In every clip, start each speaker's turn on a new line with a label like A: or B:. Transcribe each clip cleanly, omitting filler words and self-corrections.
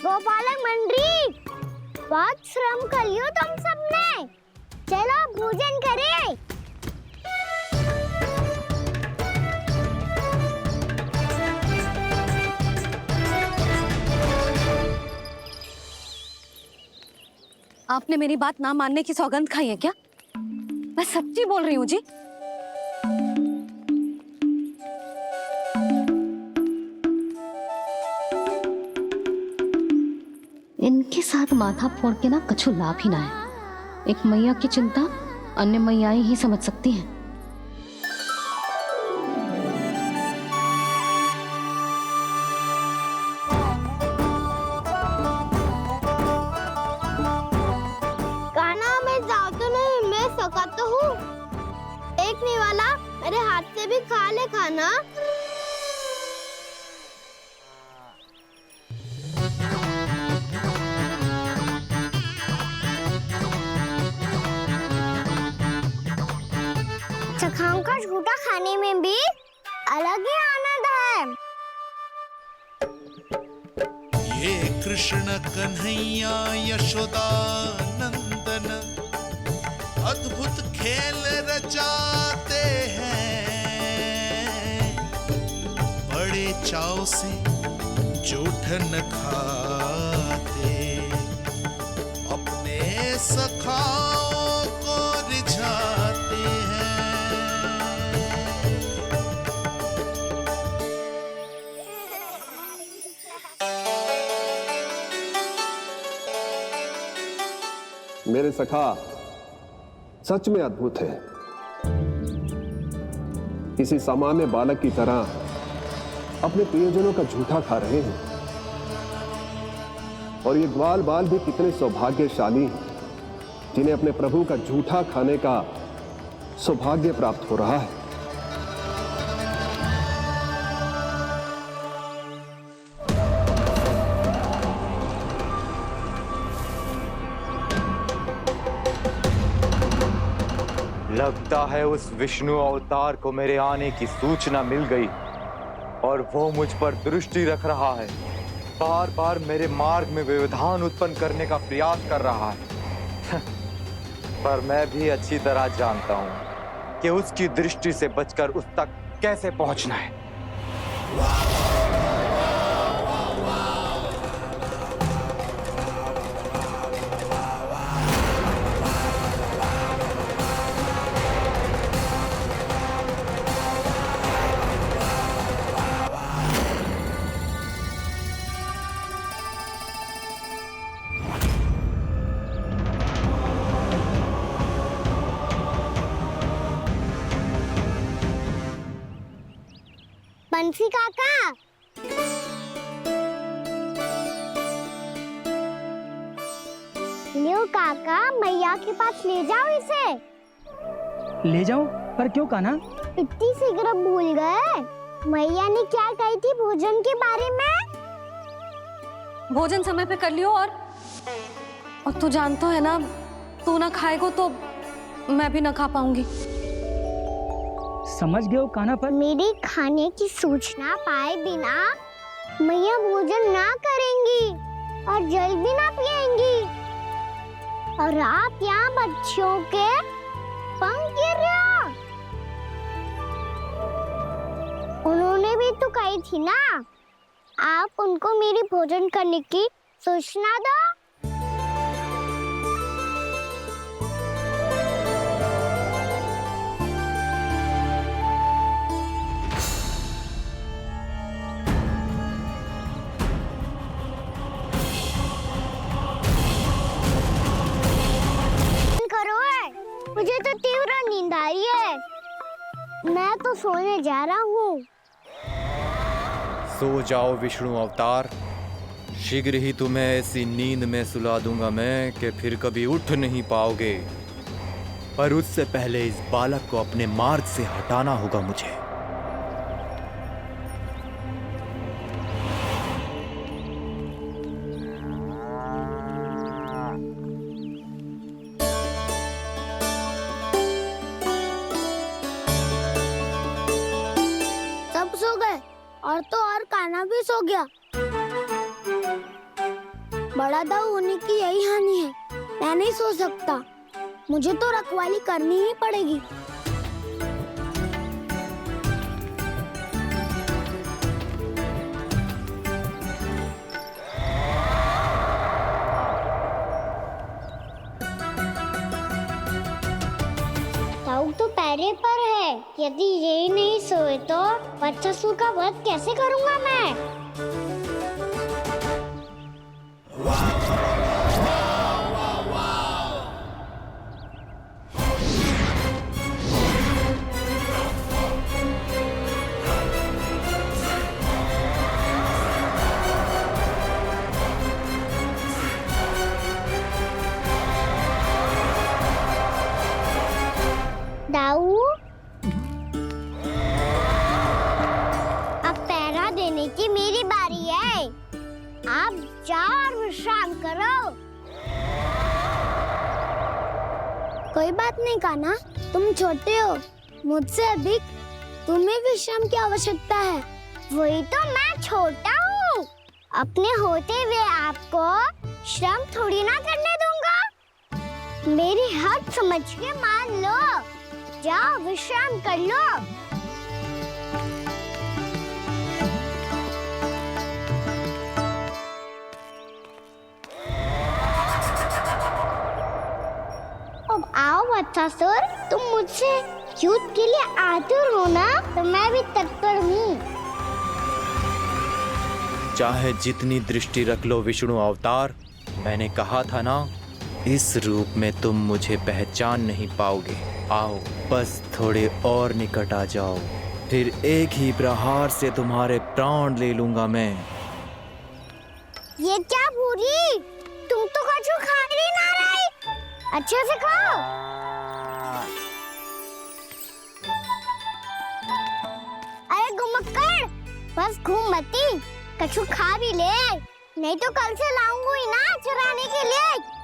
A: गोपालक मंडली, बहुत श्रम कर लियो तुम सबने। चलो भोजन करें।
B: आपने मेरी बात ना मानने की सौगंध खाई है क्या? मैं सच्ची बोल रही हूँ जी। इनके साथ माथा फोड़ के ना कछु लाभ ही ना है। एक मैया की चिंता अन्य मैयाएं ही समझ सकती हैं।
A: कान्हा मैं जाऊँ तो नहीं, मैं सका तो हूँ। एक नहीं वाला मेरे हाथ से भी खा ले खाना। चखाओं का झूठा खाने में भी अलग ही आनंद है।
C: ये कृष्ण कन्हैया यशोदा नंदन अद्भुत खेल रचाते हैं, बड़े चाव से जूठन खाते, अपने सखाओं को रिझाते हैं।
D: मेरे सखा सच में अद्भुत है। किसी सामान्य बालक की तरह अपने प्रियजनों का झूठा खा रहे हैं। और ये ग्वाल बाल भी कितने सौभाग्यशाली हैं जिन्हें अपने प्रभु का झूठा खाने का सौभाग्य प्राप्त हो रहा है।
E: लगता है उस विष्णु अवतार को मेरे आने की सूचना मिल गई और वो मुझ पर दृष्टि रख रहा है। बार बार मेरे मार्ग में व्यवधान उत्पन्न करने का प्रयास कर रहा है। पर मैं भी अच्छी तरह जानता हूं कि उसकी दृष्टि से बचकर उस तक कैसे पहुंचना है।
A: बंसी काका, लियो काका, मैया के पास ले जाओ इसे।
F: ले जाओ? पर क्यों कान्हा?
A: इतनी शीघ्र भूल गए? मैया ने क्या कही थी भोजन के बारे में?
B: भोजन समय पे कर लियो। और तू जानता है ना, तू ना खाएगा तो मैं भी ना खा पाऊंगी।
F: समझ गए हो कान्हा? पर
A: मेरे खाने की सूचना पाए बिना मैया भोजन ना करेंगी और जल भी ना पिएंगी। और आप यहाँ बच्चों के पंख गिर रहे हो। उन्होंने भी तो कही थी ना, आप उनको मेरी भोजन करने की सूचना दो। मुझे तो तीव्र नींद आ रही है। मैं तो सोने जा रहा हूँ।
E: सो जाओ विष्णु अवतार, शीघ्र ही तुम्हें ऐसी नींद में सुला दूंगा मैं कि फिर कभी उठ नहीं पाओगे। पर उससे पहले इस बालक को अपने मार्ग से हटाना होगा मुझे।
A: सब सो गए और तो और कान्हा भी सो गया। बड़ा दाऊ होने की यही हानि है। मैं नहीं सो सकता, मुझे तो रखवाली करनी ही पड़ेगी। दाऊ तो पैरे पर है, यदि यही नहीं सोए तो बच्चासुर का वध कैसे करूंगा मैं? दाऊ, अब पहरा देने की मेरी बारी है। आप जाओ और विश्राम करो। कोई बात नहीं कान्हा, तुम छोटे हो, मुझसे अधिक तुम्हें विश्राम की आवश्यकता है। वही तो, मैं छोटा हूँ, अपने होते हुए आपको श्रम थोड़ी ना करने दूंगा। मेरी हद समझ के मान लो, जाओ विश्राम कर लो। अब आओ बच्चासुर, तुम मुझसे युद्ध के लिए आतुर हो ना, तो मैं भी तत्पर हूँ।
E: चाहे जितनी दृष्टि रख लो विष्णु अवतार, मैंने कहा था ना, इस रूप में तुम मुझे पहचान नहीं पाओगे। आओ, बस थोड़े और निकट आ जाओ, फिर एक ही प्रहार से तुम्हारे प्राण ले लूंगा मैं।
A: ये क्या भूरी, तुम तो कछु खा ही ना रही, अच्छे से खाओ। अरे घुमक्कड़, बस घूम मती, कछु खा भी ले, नहीं तो कल से लाऊंगा ही ना चुराने के लिए।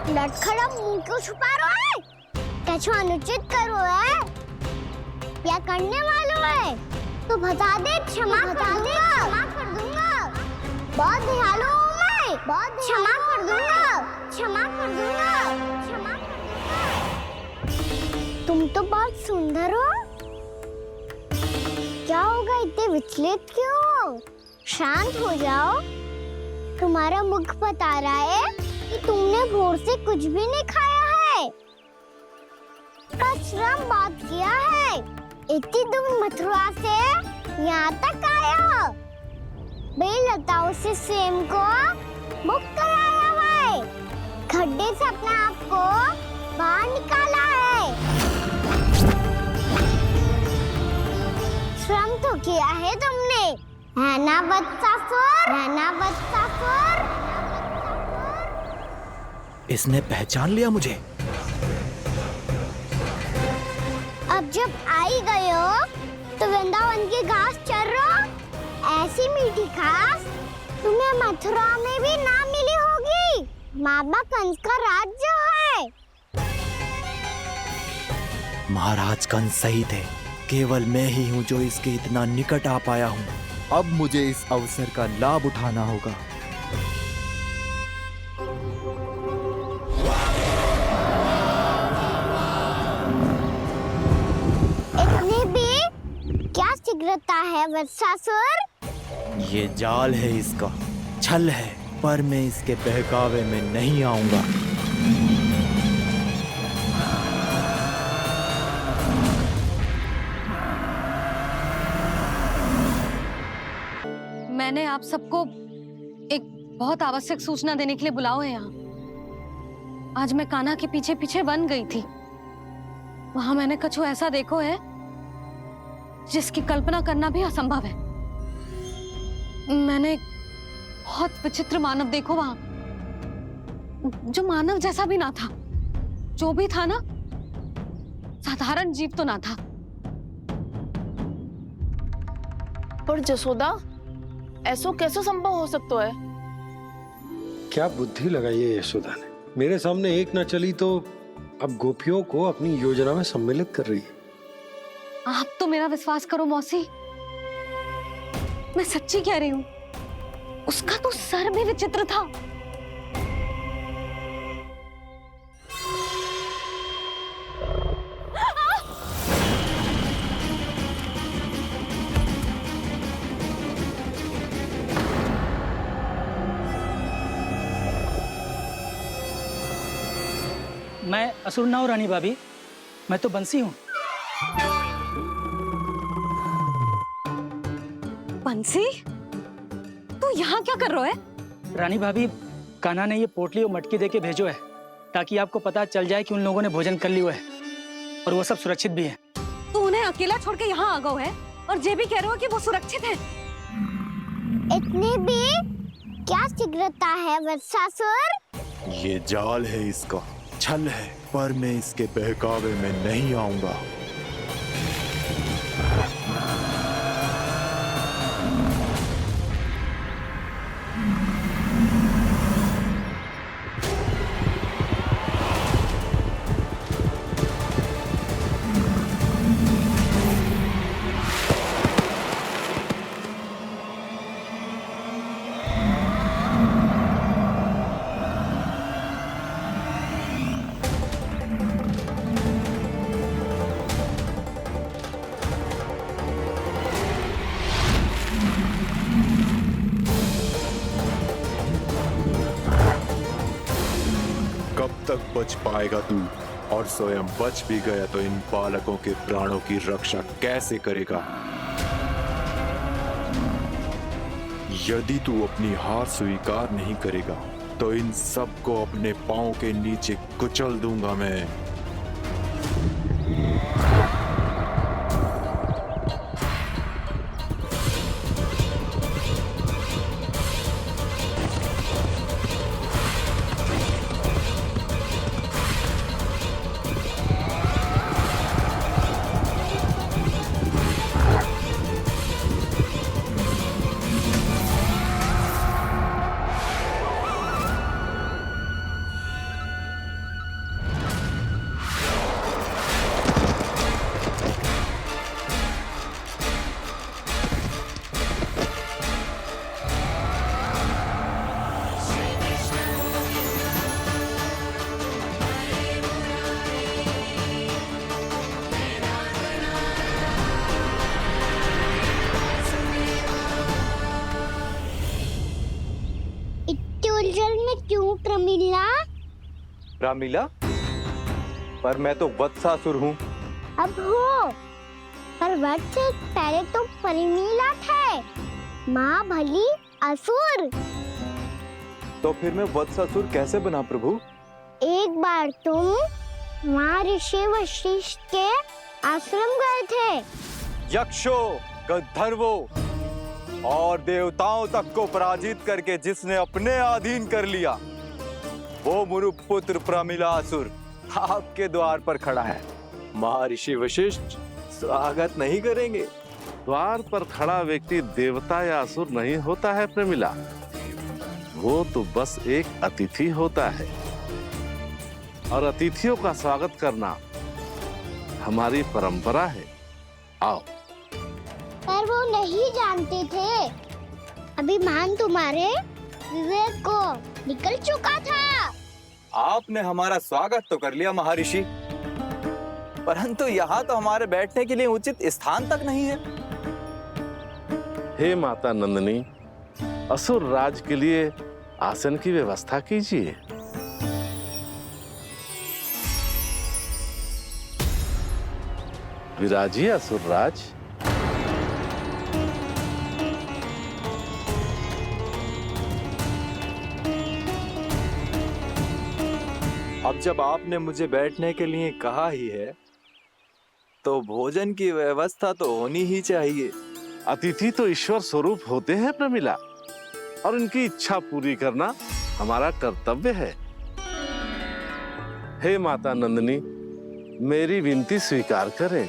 A: लटखड़ा मुंह क्यों छुपा रहा है? कछु अनुचित करो है या करने वालों है तो बता दे, क्षमा कर दूंगा। बहुत दयालु हूँ मैं, बहुत क्षमा कर दूंगा। तुम तो बहुत सुंदर हो, क्या होगा, इतने विचलित क्यों हो? शांत हो जाओ, तुम्हारा मुख बता रहा है कि तुमने भोर से कुछ भी नहीं खाया है, श्रम बात किया है, इतनी दूर मथुरा से यहाँ तक आए हो, बेलताओं से स्वयं को मुक्त कराया हुआ है, खड्डे से अपने आप को बाहर निकाला है, श्रम तो किया है तुमने, है ना बच्चासुर?
E: इसने पहचान लिया मुझे।
A: अब जब आ ही गए हो तो वृंदावन की घास चर रहो, ऐसी मीठी घास तुम्हें मथुरा में भी ना मिली होगी। मामा कंस का राज्य है।
E: महाराज कंस सही थे, केवल मैं ही हूँ जो इसके इतना निकट आ पाया हूँ। अब मुझे इस अवसर का लाभ उठाना होगा।
A: इतनी भी क्या शीघ्रता है वत्सासुर?
E: ये जाल है इसका, छल है, पर मैं इसके बहकावे में नहीं आऊंगा।
B: मैंने आप सबको एक बहुत आवश्यक सूचना देने के लिए बुलाओ है यहाँ। आज मैं कान्हा के पीछे पीछे वन गई थी, वहां मैंने कछु ऐसा देखो है जिसकी कल्पना करना भी असंभव है। मैंने बहुत विचित्र मानव देखो वहां, जो मानव जैसा भी ना था, जो भी था ना साधारण जीव तो ना था।
G: पर जसोदा, ऐसो कैसे संभव हो सकता है? क्या बुद्धि लगाई है यशोदा ने। मेरे सामने एक ना चली तो अब गोपियों को अपनी योजना में सम्मिलित कर रही है।
B: आप तो मेरा विश्वास करो मौसी, मैं सच्ची कह रही हूँ, उसका तो सर भी विचित्र था।
F: मैं असुर ना हूँ रानी भाभी, मैं तो बंसी हूँ।
B: बंसी, तू यहाँ क्या कर रहा है?
F: रानी भाभी, कान्हा ने ये पोटली और मटकी देके भेजो है ताकि आपको पता चल जाए कि उन लोगों ने भोजन कर लिया है और वो सब सुरक्षित भी है।
B: तू उन्हें अकेला छोड़ के यहाँ आ गए है और ये भी कह रहे हो कि वो सुरक्षित है।
A: इतनी भी क्या शीघ्रता है वत्सासुर?
C: ये जाल है, इसका छल है, पर मैं इसके बहकावे में नहीं आऊंगा। कब तक बच पाएगा तू? और स्वयं बच भी गया तो इन बालकों के प्राणों की रक्षा कैसे करेगा? यदि तू अपनी हार स्वीकार नहीं करेगा तो इन सबको अपने पांव के नीचे कुचल दूंगा मैं।
A: उलझन में क्यों प्रमिला?
E: रामीला, पर मैं तो वत्सासुर हूँ।
A: अब हो, पर वत्स से पहले तो परिमीला थे, माँ भली असुर।
E: तो फिर मैं वत्सासुर कैसे बना प्रभु?
A: एक बार तुम वहाँ ऋषि वशिष्ठ के आश्रम गए थे।
E: यक्षो, गंधर्वो और देवताओं तक को पराजित करके जिसने अपने अधीन कर लिया, वो मुरुपुत्र प्रमिलासुर आपके द्वार पर खड़ा है। महर्षि वशिष्ठ स्वागत नहीं करेंगे।
H: द्वार पर खड़ा व्यक्ति देवता या असुर नहीं होता है प्रमिला, वो तो बस एक अतिथि होता है और अतिथियों का स्वागत करना हमारी परंपरा है। आओ।
A: पर वो नहीं जानते थे, अभिमान तुम्हारे विवेक को निकल चुका था।
E: आपने हमारा स्वागत तो कर लिया महर्षि, परंतु यहाँ तो हमारे बैठने के लिए उचित स्थान तक नहीं है।
H: हे माता नंदिनी, असुर राज के लिए आसन की व्यवस्था कीजिए। विराजिए असुर राज।
E: अब जब आपने मुझे बैठने के लिए कहा ही है, तो भोजन की व्यवस्था तो होनी ही चाहिए।
H: अतिथि तो ईश्वर स्वरूप होते हैं प्रमिला, और उनकी इच्छा पूरी करना हमारा कर्तव्य है। हे माता नंदिनी, मेरी विनती स्वीकार करें।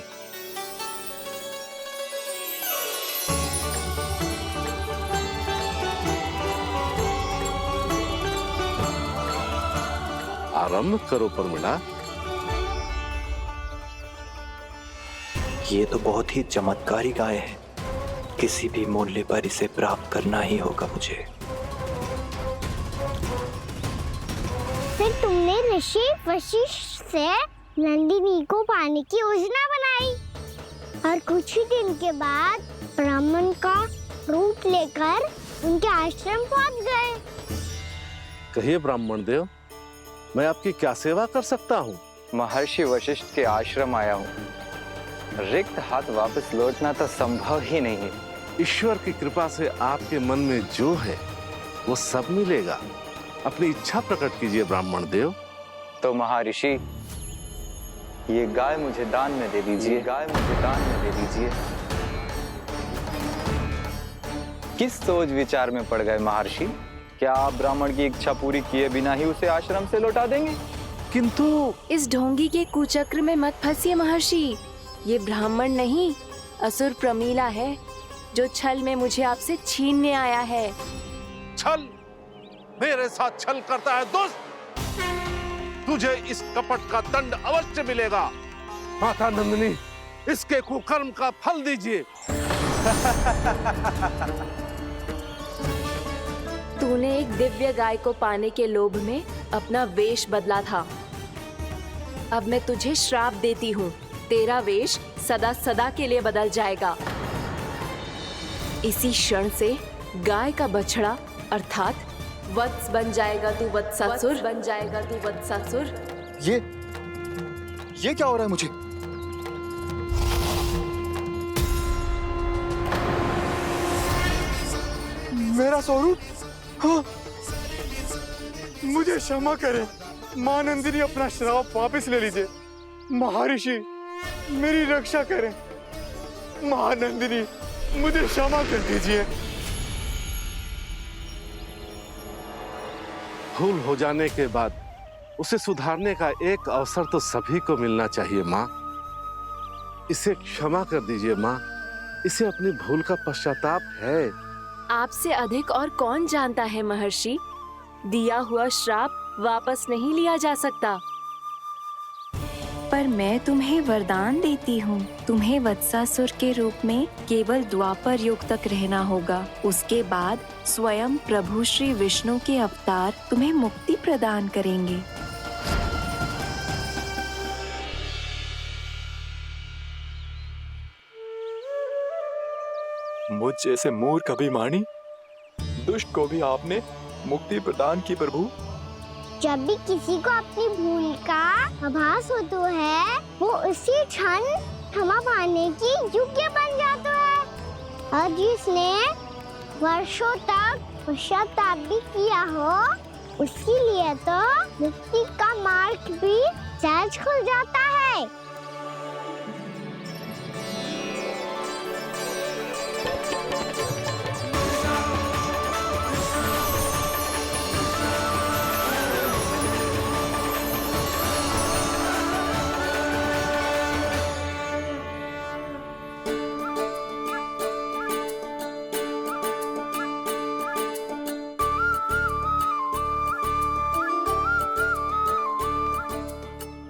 H: आरंभ करो प्रमिला।
I: ये तो बहुत ही चमत्कारी गाय है, किसी भी मूल्य पर इसे प्राप्त करना ही होगा मुझे।
A: फिर तुमने ऋषि वशिष्ठ से नंदिनी को पाने की योजना बनाई और कुछ ही दिन के बाद ब्राह्मण का रूप लेकर उनके आश्रम पहुंच गए।
H: कहिए ब्राह्मण देव, मैं आपकी क्या सेवा कर सकता हूँ?
E: महर्षि वशिष्ठ के आश्रम आया हूँ। रिक्त हाथ वापस लौटना तो संभव ही नहीं है।
H: ईश्वर की कृपा से आपके मन में जो है वो सब मिलेगा। अपनी इच्छा प्रकट कीजिए ब्राह्मण देव।
E: तो महर्षि, ये गाय मुझे दान में दे दीजिए। गाय मुझे दान में दे दीजिए। किस सोच विचार में पड़ गए महर्षि? क्या आप ब्राह्मण की इच्छा पूरी किए बिना ही उसे आश्रम से लौटा देंगे?
H: किंतु
J: इस ढोंगी के कुचक्र में मत फंसिए महर्षि। ये ब्राह्मण नहीं, असुर प्रमीला है, जो छल में मुझे आपसे छीनने आया है।
H: छल? मेरे साथ छल करता है दुष्ट? तुझे इस कपट का दंड अवश्य मिलेगा। माता नंदिनी, इसके कुकर्म का फल दीजिए।
J: तूने एक दिव्य गाय को पाने के लोभ में अपना वेश बदला था। अब मैं तुझे श्राप देती हूँ, तेरा वेश सदा सदा के लिए बदल जाएगा। इसी क्षण से गाय का बछड़ा अर्थात वत्स बन जाएगा तू वत्सासुर, बन जाएगा तू वत्सासुर।
I: ये क्या हो रहा है मुझे? मेरा स्वरूप? हाँ। मुझे क्षमा करें मां नंदिनी, अपना श्राप वापस ले लीजिए। महर्षि, मेरी रक्षा करें। मां नंदिनी, मुझे क्षमा कर दीजिए।
H: भूल हो जाने के बाद उसे सुधारने का एक अवसर तो सभी को मिलना चाहिए माँ। इसे क्षमा कर दीजिए माँ, इसे अपनी भूल का पश्चाताप है।
J: आपसे अधिक और कौन जानता है महर्षि, दिया हुआ श्राप वापस नहीं लिया जा सकता। पर मैं तुम्हें वरदान देती हूँ, तुम्हें वत्सासुर के रूप में केवल द्वापर युग तक रहना होगा। उसके बाद स्वयं प्रभु श्री विष्णु के अवतार तुम्हें मुक्ति प्रदान करेंगे।
I: मुझ जैसे मूर्ख अभिमानी दुष्ट को भी आपने मुक्ति प्रदान की प्रभु।
A: जब भी किसी को अपनी भूल का आभास होता है, वो उसी क्षण क्षमा पाने की योग्य बन जाता है। और जिसने वर्षों तक पश्चाताप भी किया हो, उसके लिए तो मुक्ति का मार्ग भी सहज खुल जाता है।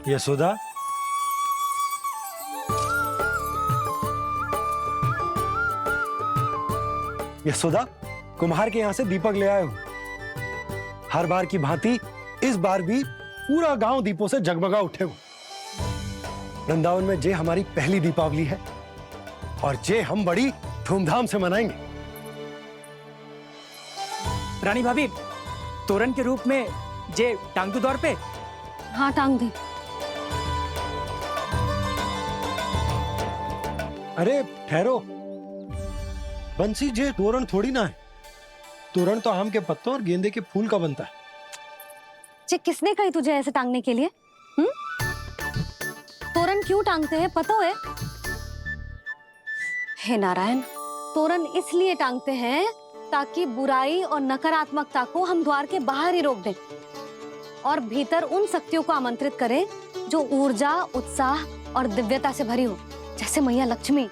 G: यशोदा, यशोदा, कुम्हार के यहाँ से दीपक ले आए हूँ। हर बार की भांति इस बार भी पूरा गांव दीपों से जगमगा उठे हो। वृंदावन में जे हमारी पहली दीपावली है और जे हम बड़ी धूमधाम से मनाएंगे।
F: रानी भाभी, तोरण के रूप में जे टांग दो दौर पे।
B: हाँ, टांग दी।
G: अरे ठहरो, बंसी, जे तोरण थोड़ी ना है। तोरण तो आम के पत्तों और गेंदे के फूल का बनता है।
B: किसने कही तुझे ऐसे टांगने के लिए? तोरण क्यों टांगते हैं पता है? हे नारायण, तोरण इसलिए टांगते हैं ताकि बुराई और नकारात्मकता को हम द्वार के बाहर ही रोक दें और भीतर उन शक्तियों को आमंत्रित करें जो ऊर्जा, उत्साह और दिव्यता से भरी हो, जैसे मैया लक्ष्मी।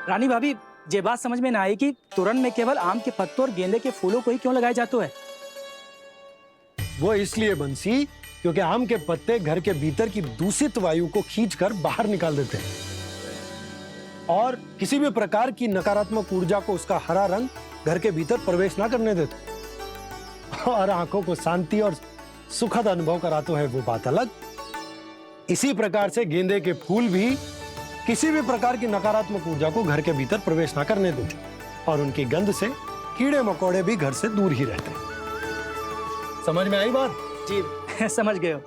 F: रानी भाभी, ये बात समझ में ना आई कि तोरण में केवल आम के पत्तों और गेंदे के फूलों को ही क्यों लगाया जाता है।
G: वो इसलिए बंसी क्योंकि आम के पत्ते घर के भीतर की दूषित वायु को खींचकर बाहर निकाल देते हैं और किसी भी प्रकार की नकारात्मक ऊर्जा को उसका हरा रंग घर के भीतर प्रवेश ना करने देते और आंखों को शांति और सुखद अनुभव कराता है, वो बात अलग। इसी प्रकार से गेंदे के फूल भी किसी भी प्रकार की नकारात्मक ऊर्जा को घर के भीतर प्रवेश ना करने देते और उनकी गंध से कीड़े मकोड़े भी घर से दूर ही रहते हैं। समझ में आई बात?
F: जी समझ गए हो।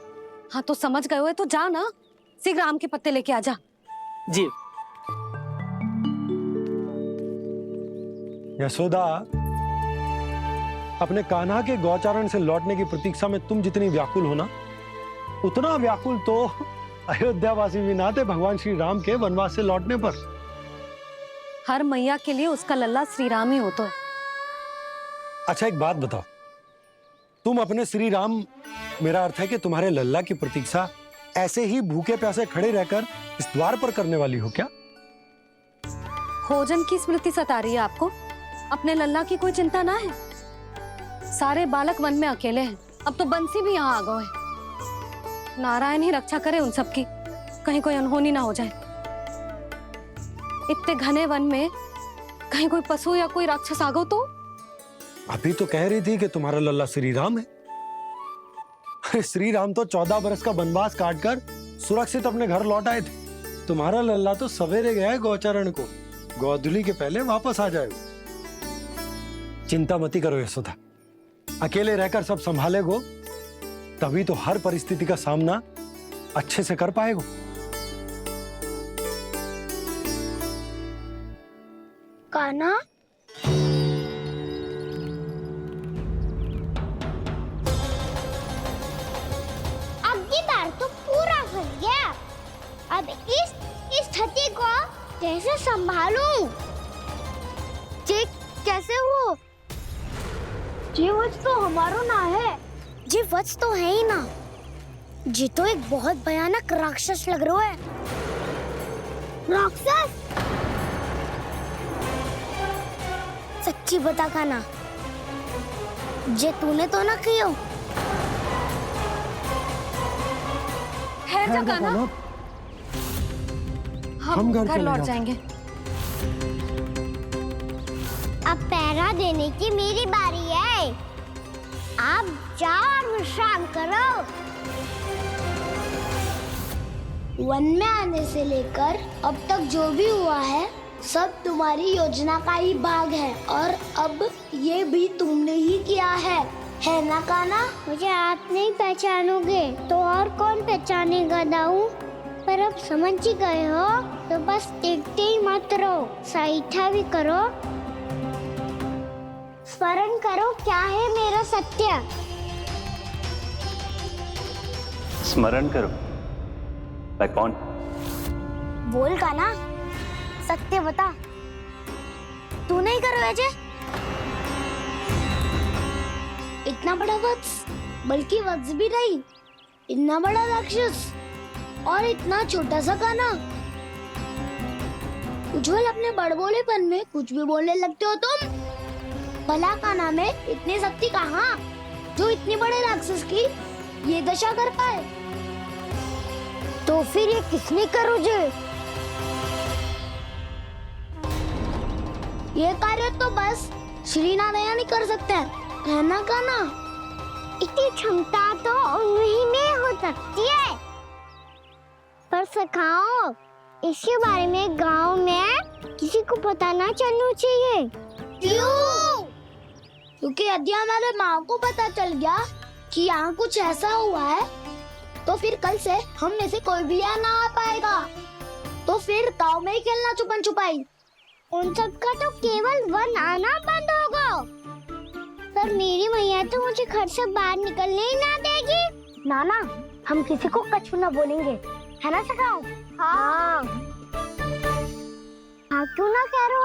B: हाँ तो समझ गए हो तो जा ना, शीघ्र आम के पत्ते लेके आ जा।
F: जी।
G: यशोदा, अपने कान्हा के गौचारण से लौटने की प्रतीक्षा में तुम जितनी व्याकुल हो ना, उतना व्याकुल तो अयोध्यावासी भी ना थे भगवान श्री राम के वनवास से लौटने पर।
B: हर मैया के लिए उसका लल्ला श्री राम ही होता है।
G: अच्छा एक बात बताओ, तुम अपने श्री राम, मेरा अर्थ है कि तुम्हारे लल्ला की प्रतीक्षा ऐसे ही भूखे प्यासे खड़े रहकर इस द्वार पर करने वाली हो क्या?
B: भोजन की स्मृति सता रही है आपको? अपने लल्ला की कोई चिंता ना है। सारे बालक वन में अकेले हैं, अब तो बंसी भी यहाँ आ गए हैं। नारायण ही रक्षा करे उन सबकी, कहीं कोई अनहोनी ना हो जाए। इतने घने वन में कहीं कोई पशु या कोई राक्षस आ गो तो?
G: अभी तो कह रही थी कि तुम्हारा लल्ला श्री राम है। अरे श्री राम तो 14 बरस का वनवास काटकर सुरक्षित अपने घर लौट आए थे। तुम्हारा लल्ला तो सवेरे गया है गौचरण को, गोधूली के पहले वापस आ जाएगा। चिंता मती करो यशोदा, अकेले रहकर सब संभालेगो तभी तो हर परिस्थिति का सामना अच्छे से कर पाएगो।
A: कान्हा, अब की बार तो पूरा फंस गया। अब इस स्थिति को कैसे संभालूं? जी कैसे हो? जी वच तो हमारो ना है। जी वच तो है ही ना। जी तो एक बहुत भयानक राक्षस लग रहा है। राक्षस? सच्ची बता कान्हा, जे तूने तो ना कियो?
B: है जा कान्हा, हम घर लौट जाएंगे।
A: अब पहरा देने की मेरी बारी है। आप जाओ और विश्राम करो। वन में आने से लेकर अब तक जो भी हुआ है सब तुम्हारी योजना का ही भाग है और अब ये भी तुमने ही किया है ना कान्हा? मुझे आप नहीं पहचानोगे तो और कौन पहचानेगा दाऊ? पर अब समझ ही गए हो तो बस देखते ही मत रहो, सईठा भी करो। स्मरण करो क्या है मेरा सत्य।
K: स्मरण करो? मैं कौन?
A: बोल कान्हा, सत्य बता। तू नहीं करो अजय? इतना बड़ा वत्स, बल्कि वत्स भी नहीं, इतना बड़ा राक्षस और इतना छोटा सा कान्हा। उज्जवल अपने बड़बोलेपन में कुछ भी बोलने लगते हो तुम। भला कान्हा में इतनी शक्ति कहाँ जो इतने बड़े राक्षस की ये दशा कर पाए? तो फिर ये किसने करो जे? ये कार्य तो बस श्री नारायण ही कर सकते हैं, है ना कान्हा? इतनी क्षमता तो उन्हीं में हो सकती है। पर सखाओ, इसके बारे में गांव में किसी को पता ना चलना चाहिए। क्यों? क्योंकि यदि हमारे माँ को पता चल गया कि यहाँ कुछ ऐसा हुआ है तो फिर कल से हम में से कोई भी यहाँ ना आ पाएगा। तो फिर गांव में ही खेलना छुपन छुपाई। उन सब का तो केवल वन आना बंद होगा। पर मेरी मैया तो मुझे घर से बाहर निकलने ही ना देगी। नाना, हम किसी को कछु ना बोलेंगे, है ना सखाओ? हाँ। क्यों ना कह रहे हो?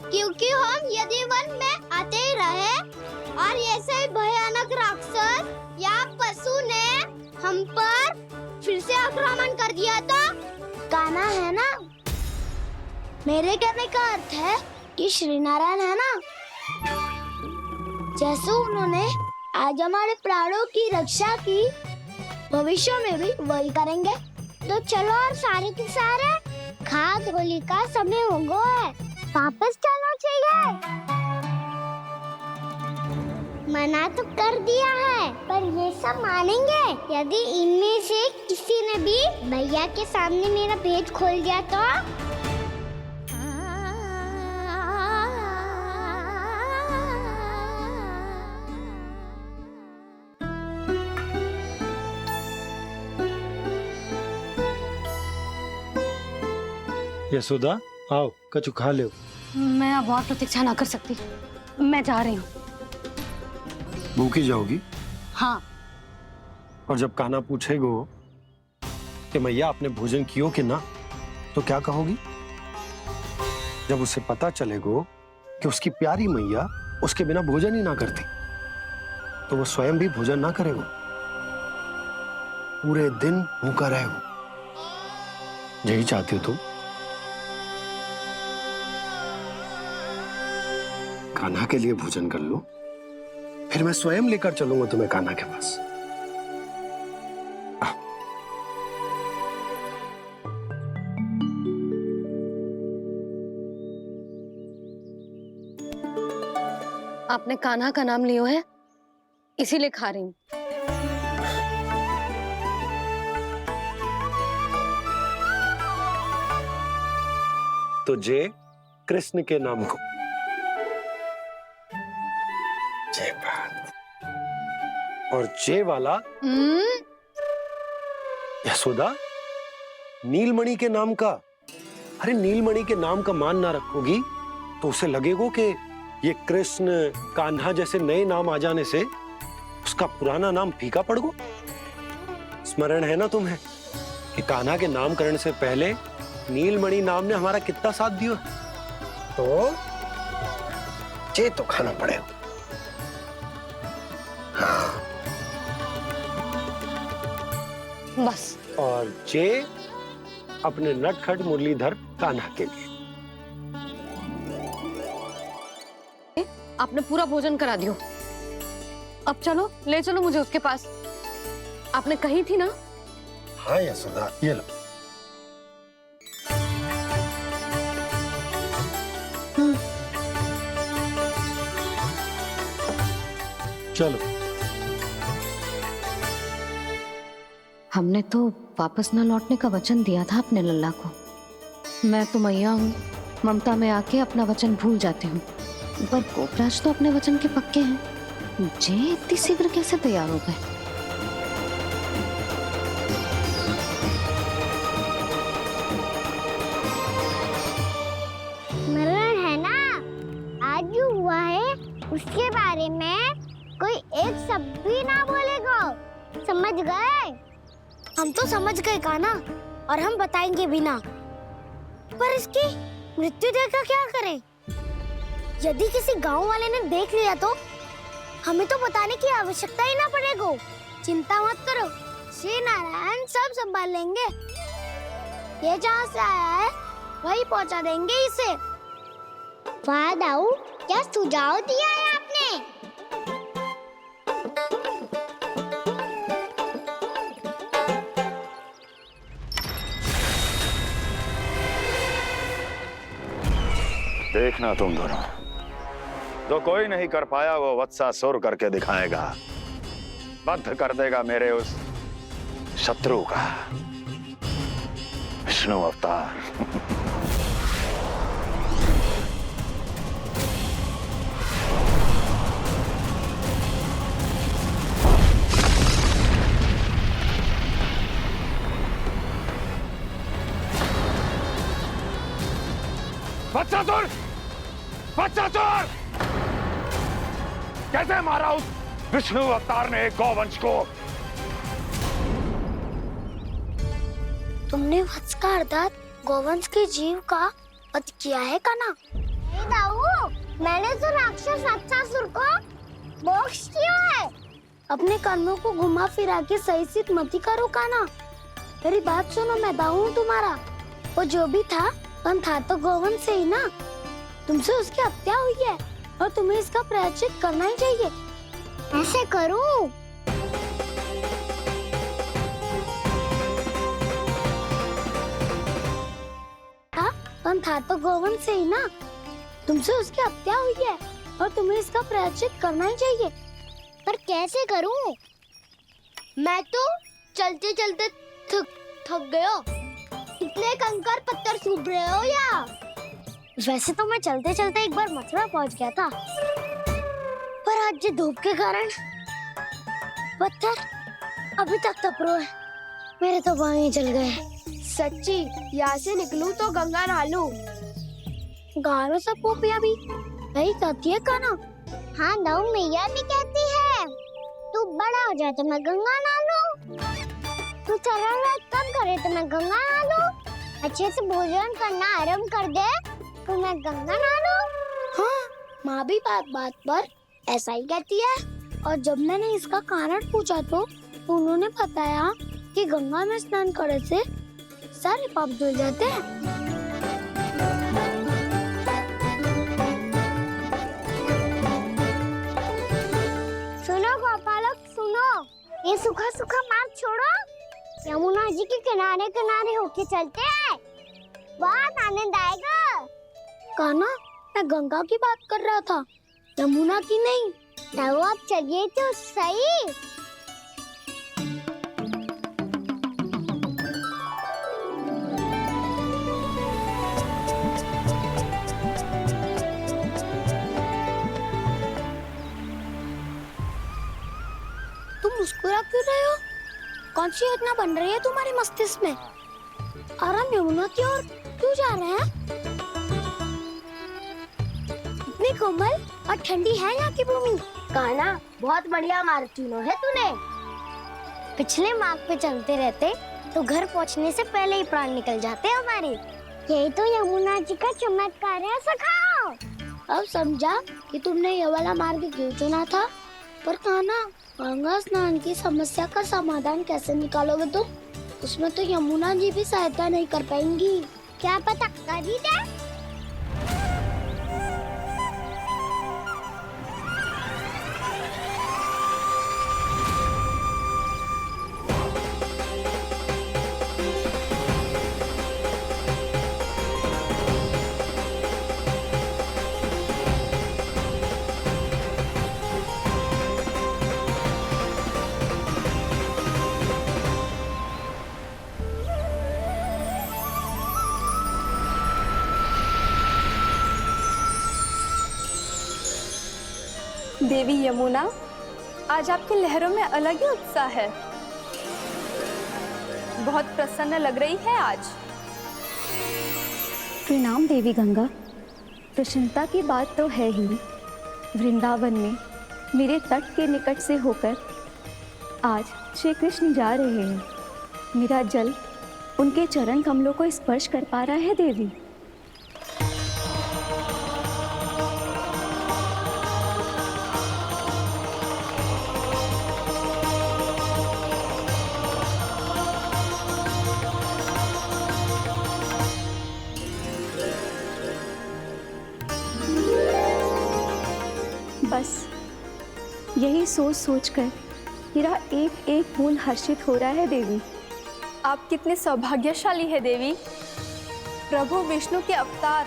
A: क्योंकि हम यदि वन में आते ही रहे और ऐसे भयानक राक्षस या पशु ने हम पर फिर से आक्रमण कर दिया तो कान्हा, है ना? मेरे कहने का अर्थ है कि श्री नारायण है ना, जैसे उन्होंने आज हमारे प्राणों की रक्षा की, भविष्य में भी वही करेंगे। तो चलो और सारे के सारे खाद होली का समय हो गया है, वापस चलना चाहिए। मना तो कर दिया है, पर ये सब मानेंगे यदि इनमें से किसी ने भी भैया के सामने मेरा पेट खोल दिया तो?
G: यशोदा आओ, कछु खा लो।
B: मैं अब और प्रतीक्षा ना कर सकती, मैं जा रही हूँ।
G: भूखी जाओगी?
B: हाँ।
G: और जब कान्हा पूछेगो कि मैया आपने भोजन कियो कि ना, तो क्या कहोगी? जब उसे पता चलेगो कि उसकी प्यारी मैया उसके बिना भोजन ही ना करती, तो वो स्वयं भी भोजन ना करेगो, पूरे दिन भूखा रहेगो। यही चाहती हो तुम? कान्हा के लिए भोजन कर लो, फिर मैं स्वयं लेकर चलूंगा तुम्हें कान्हा के पास।
B: आपने कान्हा का नाम लियो है, इसीलिए खा रही हूँ।
G: तो जय कृष्ण के नाम को। जय बात। और जय वाला यशोदा नीलमणि के नाम का। अरे नीलमणि के नाम का मान ना रखोगी तो उसे लगेगा कि ये कृष्ण कान्हा जैसे नए नाम आ जाने से उसका पुराना नाम फीका पड़ गो। स्मरण है ना तुम्हें कि कान्हा के नामकरण से पहले नीलमणि नाम ने हमारा कितना साथ दिया? तो जे तो खाना पड़ेगा। हाँ।
B: बस।
G: और जे अपने नटखट मुरलीधर कान्हा के लिए।
B: आपने पूरा भोजन करा दियो, अब चलो, ले चलो मुझे उसके पास। आपने कही थी ना?
G: हाँ यशोदा, ये लो। चलो।
B: हमने तो वापस न लौटने का वचन दिया था अपने लल्ला को। मैं तो मैया हूँ, ममता में आके अपना वचन भूल जाती हूँ, पर गोपराज तो अपने वचन के पक्के हैं। जे इतनी शीघ्र कैसे तैयार हो गए?
A: मरण है ना, आज जो हुआ है उसके बारे में कोई एक शब्द भी ना बोलेगा, समझ गए? हम तो समझ गए कान्हा, और हम बताएंगे भी ना। पर इसकी मृत्यु देखकर क्या करें? यदि किसी गांव वाले ने देख लिया तो हमें तो बताने की आवश्यकता ही ना पड़ेगा। चिंता मत करो, श्री नारायण सब संभाल लेंगे। ये जहाँ से आया है वही पहुँचा देंगे इसे। वाह दाऊ, क्या सुझाव दिया है आपने?
L: देखना तुम दोनों, जो कोई नहीं कर पाया वो वत्सासुर करके दिखाएगा, बद्ध कर देगा मेरे उस शत्रु का विष्णु अवतार।
H: वत्सासुर! वत्सासुर! कैसे मारा उस विष्णु अवतार ने गौवंश को?
A: तुमने वत्स का अर्थात गौवंश के जीव का वध किया है कान्हा? नहीं दाऊ, मैंने तो राक्षस वत्सासुर को मोक्ष किया है। अपने कर्मों को घुमा फिरा के सही सिद्ध मत करो कान्हा। मेरी बात सुनो, मैं दाऊ हूँ तुम्हारा। वो जो भी था था तो गौवंश से ही ना। तुमसे उसकी हत्या हुई है और तुम्हें इसका प्रायश्चित करना ही चाहिए। ऐसे करूं? हाँ, था तो गोवन से ही ना। तुमसे उसकी हत्या हुई है और तुम्हें इसका प्रायश्चित करना ही चाहिए। पर कैसे करूं? मैं तो चलते चलते थक गया। इतने कंकर पत्थर सूख रहे हो या? वैसे तो मैं चलते चलते एक बार मथुरा पहुंच गया था, पर आज ये धूप के कारण पत्थर अभी तक तप रहे हैं। मेरे तो पाँव ही जल गए। सच्ची, यहाँ से निकलूं तो गंगा नहा लूं। गारों से पोपिया भी यही कहती है काना। हाँ, नौ मैया भी कहती है तू बड़ा हो जाए तो मैं गंगा नहा लूं, तू चरण कम करे तो मैं गंगा नहा लूं, अच्छे से भोजन करना आरंभ कर दे तो मैं गंगा नहा लूं। हाँ, माँ भी बात बात पर ऐसा ही कहती है। और जब मैंने इसका कारण पूछा तो उन्होंने बताया कि गंगा में स्नान करने से सारे पाप धुल जाते हैं। सुनो गोपालक, सुनो, ये सूखा सूखा मार्ग छोड़ो, यमुना जी के किनारे किनारे होके चलते हैं, बहुत आनंद आएगा। कान्हा, मैं गंगा की बात कर रहा था, यमुना की नहीं। तो आप चलिए तो सही। तुम मुस्कुरा क्यों रहे हो? कौन सी योजना बन रही है तुम्हारे मस्तिष्क में? और हम यमुना की ओर क्यों जा रहे हैं? इतनी कोमल और ठंडी है यहाँ की भूमि। कान्हा, बहुत बढ़िया मार्ग चुना है तूने। पिछले मार्ग पे चलते रहते तो घर पहुँचने से पहले ही प्राण निकल जाते हमारे। यही तो यमुना जी का चमत्कार है सखाओ। अब समझा कि तुमने ये वाला मार्ग क्यों चुना था। पर कान्हा, गंगा स्नान की समस्या का समाधान कैसे निकालोगे तुम? उसमें तो यमुना जी भी सहायता नहीं कर पाएंगी। क्या पता कर ही दे।
M: देवी यमुना, आज आपकी लहरों में अलग ही उत्साह है। बहुत प्रसन्न लग रही है आज।
N: प्रणाम देवी गंगा। प्रसन्नता की बात तो है ही। वृंदावन में मेरे तट के निकट से होकर आज श्री कृष्ण जा रहे हैं। मेरा जल उनके चरण कमलों को स्पर्श कर पा रहा है देवी। बस यही सोच सोचकर मेरा एक एक मूल हर्षित हो रहा है देवी।
M: आप कितने सौभाग्यशाली है देवी। प्रभु विष्णु के अवतार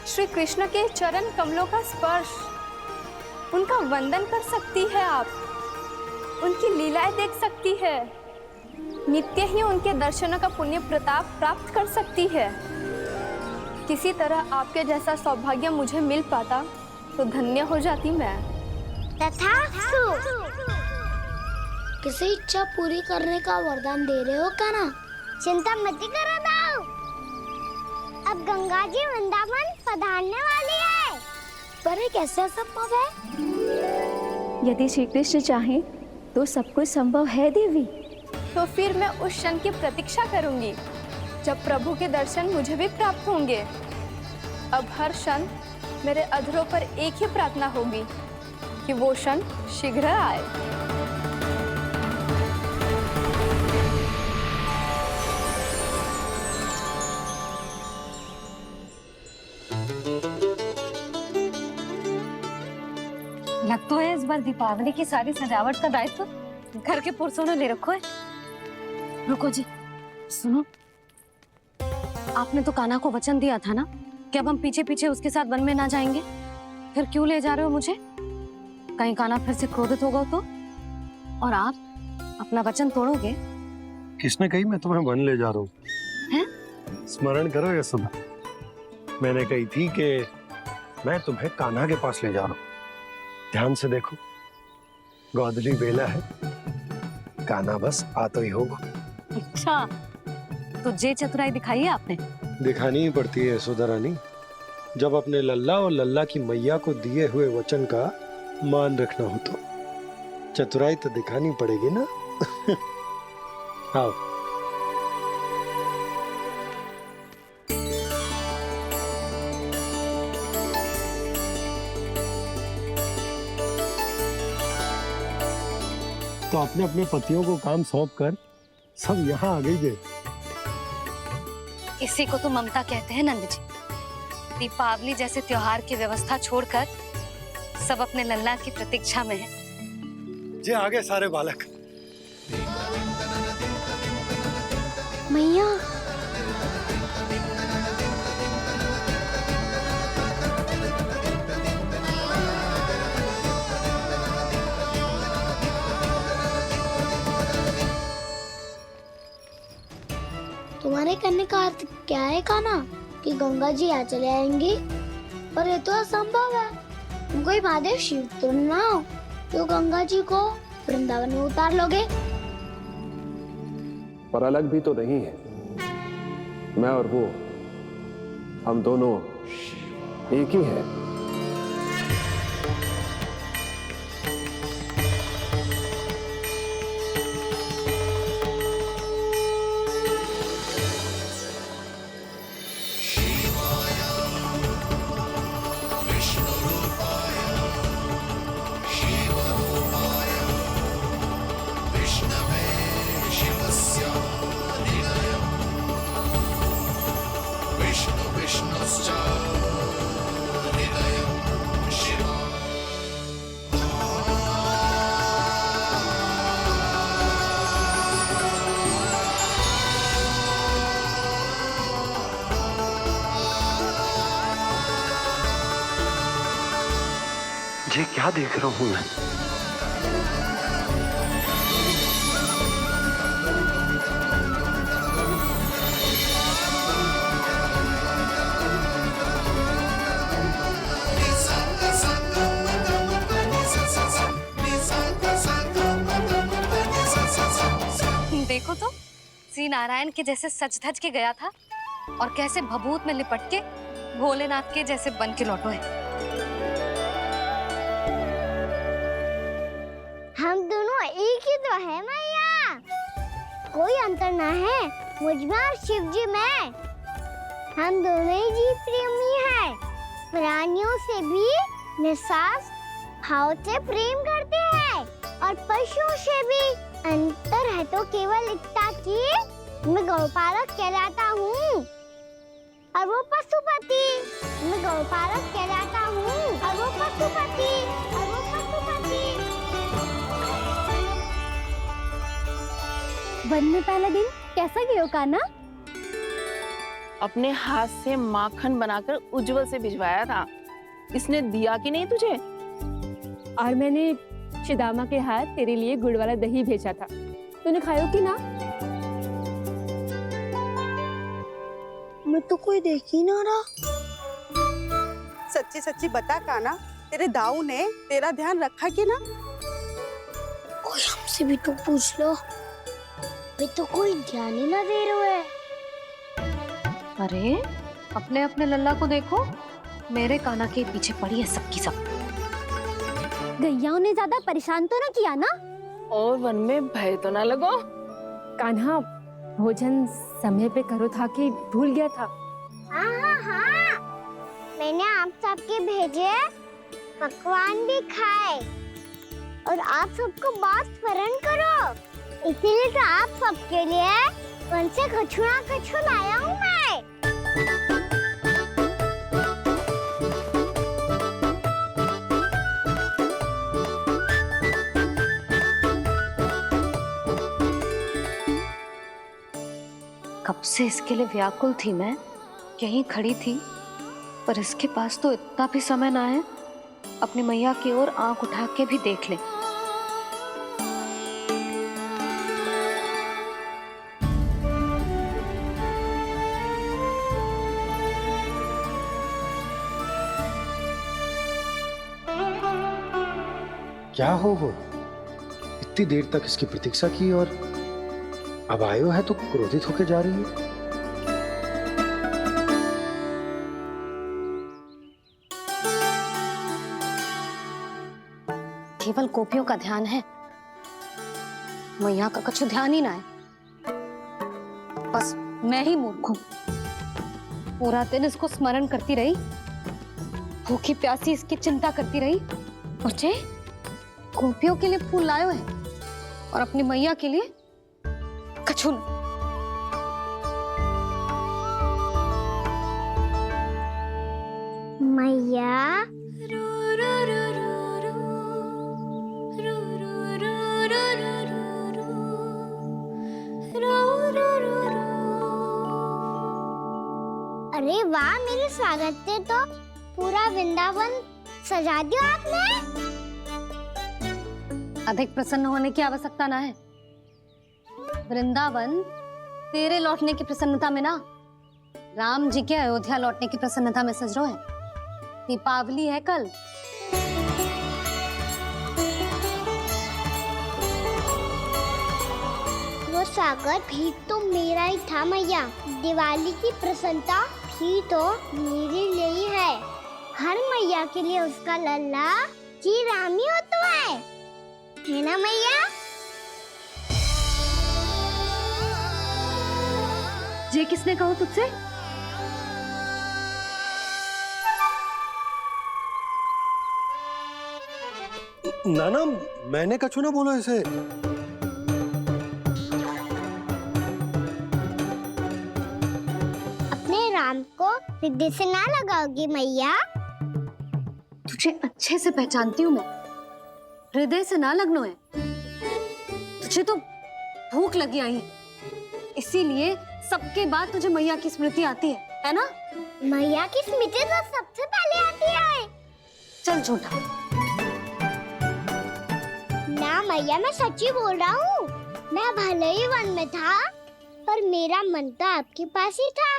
M: श्री कृष्ण के चरण कमलों का स्पर्श, उनका वंदन कर सकती है आप, उनकी लीलाएं देख सकती है, नित्य ही उनके दर्शनों का पुण्य प्रताप प्राप्त कर सकती है। किसी तरह आपके जैसा सौभाग्य मुझे मिल पाता तो धन्य हो जाती मैं।
A: तथास्तु। किसी इच्छा पूरी करने का वरदान दे रहे हो कान्हा? चिंता मत करो दाऊ। अब गंगा जी वृंदावन पधारने वाली है। पर ये कैसे संभव है?
N: यदि श्री कृष्ण चाहे तो सब कुछ संभव है देवी।
M: तो फिर मैं उस क्षण की प्रतीक्षा करूंगी जब प्रभु के दर्शन मुझे भी प्राप्त होंगे। अब हर क्षण मेरे अधरों पर एक ही प्रार्थना होगी कि वो क्षण शीघ्र आए।
B: लग तो है इस बार दीपावली की सारी सजावट का दायित्व घर के पुरुषों ने ले रखो है। रुको जी, सुनो, आपने तो कान्हा को वचन दिया था ना कि अब हम पीछे पीछे उसके साथ वन में ना जाएंगे, फिर क्यों ले जा रहे हो मुझे? कहीं कान्हा फिर से क्रोधित होगा तो? और आप अपना वचन तोड़ोगे?
G: किसने कही मैं तुम्हें वन ले जा रहा हूँ? स्मरण करो यशोदा, मैंने कही थी कि मैं तुम्हें कान्हा के पास ले जा रहा हूँ। ध्यान से देखो, गोदली बेला है, कान्हा बस आता ही होगा।
B: अच्छा, तो जे चतुराई दिखाई है आपने?
G: दिखानी ही पड़ती है यशोदा रानी, जब अपने लल्ला और लल्ला की मैया को दिए हुए वचन का मान रखना हो तो चतुराई तो दिखानी पड़ेगी ना। आओ। तो अपने अपने पतियों को काम सौंप कर सब यहाँ आ गई है।
B: इसी को तो ममता कहते हैं नंद जी। दीपावली जैसे त्योहार की व्यवस्था छोड़कर सब अपने लल्ला की प्रतीक्षा में हैं।
G: जे आगे सारे बालक।
A: मैया, तुम्हारे कहने का अर्थ क्या है कान्हा? कि गंगा जी यहाँ चले आएंगी? पर ये तो असंभव है। तुम कोई महादेव शिव तो ना हो तो गंगा जी को वृंदावन में उतार लोगे?
D: पर अलग भी तो नहीं है। मैं और वो, हम दोनों एक ही हैं।
G: ये क्या देख रहा हूं मैं?
B: देखो तो, श्री नारायण के जैसे सच धज के गया था और कैसे भभूत में लिपट के भोलेनाथ के जैसे बन के लौटो है।
A: हम दोनों एक ही तो है मैया, कोई अंतर ना है मुझ में और शिव जी में। हम दोनों ही जीव प्रेमी हैं, प्राणियों से भी निस्वार्थ भाव से प्रेम करते हैं और पशुओं से भी। अंतर है तो केवल इतना कि मैं गौपालक कहलाता हूँ और वो पशुपति। मैं गौपालक कहलाता हूँ और वो पशुपति।
N: वन में पहला दिन कैसा गया कान्हा?
J: अपने हाथ से माखन बनाकर उज्जवल से भिजवाया था। इसने दिया कि नहीं तुझे?
N: और मैंने शिदामा के हाथ तेरे लिए गुड़ वाला दही भेजा था, तूने खाया कि ना?
A: मैं तो कोई देख ही ना रहा।
O: सच्ची सच्ची बता कान्हा, तेरे दाऊ ने तेरा ध्यान रखा कि ना?
A: कोई हमसे भी तो पूछ लो, वे तो कोई ध्यान ही ना दे रहे हैं।
B: अरे अपने अपने लल्ला को देखो, मेरे कान्हा के पीछे पड़ी है सबकी सब।
N: गैयाओं ने ज्यादा परेशान तो ना किया ना?
J: और वन में भय तो ना लगो?
N: कान्हा भोजन समय पे करो था कि भूल गया था?
A: हाँ, मैंने आप सबके भेजे पकवान भी खाए और आप सबको बात स्मरण करो, इसीलिए तो आप सबके लिए वन से कछु ना कछु लाया हूँ मैं।
B: कब से इसके लिए व्याकुल थी मैं, यहीं खड़ी थी, पर इसके पास तो इतना भी समय ना है अपनी मैया की ओर आंख उठा के भी देख ले।
G: क्या हो इतनी देर तक इसकी प्रतीक्षा की और अब आयो है तो क्रोधित होकर जा रही है।
B: केवल गोपियों का ध्यान है, मैया का कुछ ध्यान ही ना है। बस मैं ही मूर्ख हूं, पूरा दिन इसको स्मरण करती रही, भूखी प्यासी इसकी चिंता करती रही, और जे गोपियों के लिए फूल लायो है और अपनी मैया के लिए कछु नहीं।
A: मैया अरे वाह, मेरे स्वागत पे तो पूरा वृंदावन सजा दिया आपने।
B: अधिक प्रसन्न होने की आवश्यकता ना है। वृंदावन तेरे लौटने की प्रसन्नता में ना, राम जी के अयोध्या लौटने की प्रसन्नता में सज रहा है। दीपावली है कल।
A: वो स्वागत भी तो मेरा ही था मैया। दिवाली की प्रसन्नता भी तो मेरे लिए ही है। हर मैया के लिए उसका लल्ला जी राम ही होता है ना मैया?
B: ये किसने कहा तुझसे?
G: नाना, मैंने कछु ना बोलो इसे।
A: अपने राम को हृदय से ना लगाओगी मैया?
B: तुझे अच्छे से पहचानती हूँ मैं, हृदय से ना लगनो है। तुझे तो भूख लगी आई, इसीलिए सबके बाद तुझे मैया की स्मृति आती है ना?
A: मैया की स्मृति तो सबसे पहले आती है।
B: चल झूठा।
A: ना मैया, मैं सच्ची बोल रहा हूँ। मैं भले ही वन में था, पर मेरा मन तो आपके पास ही था।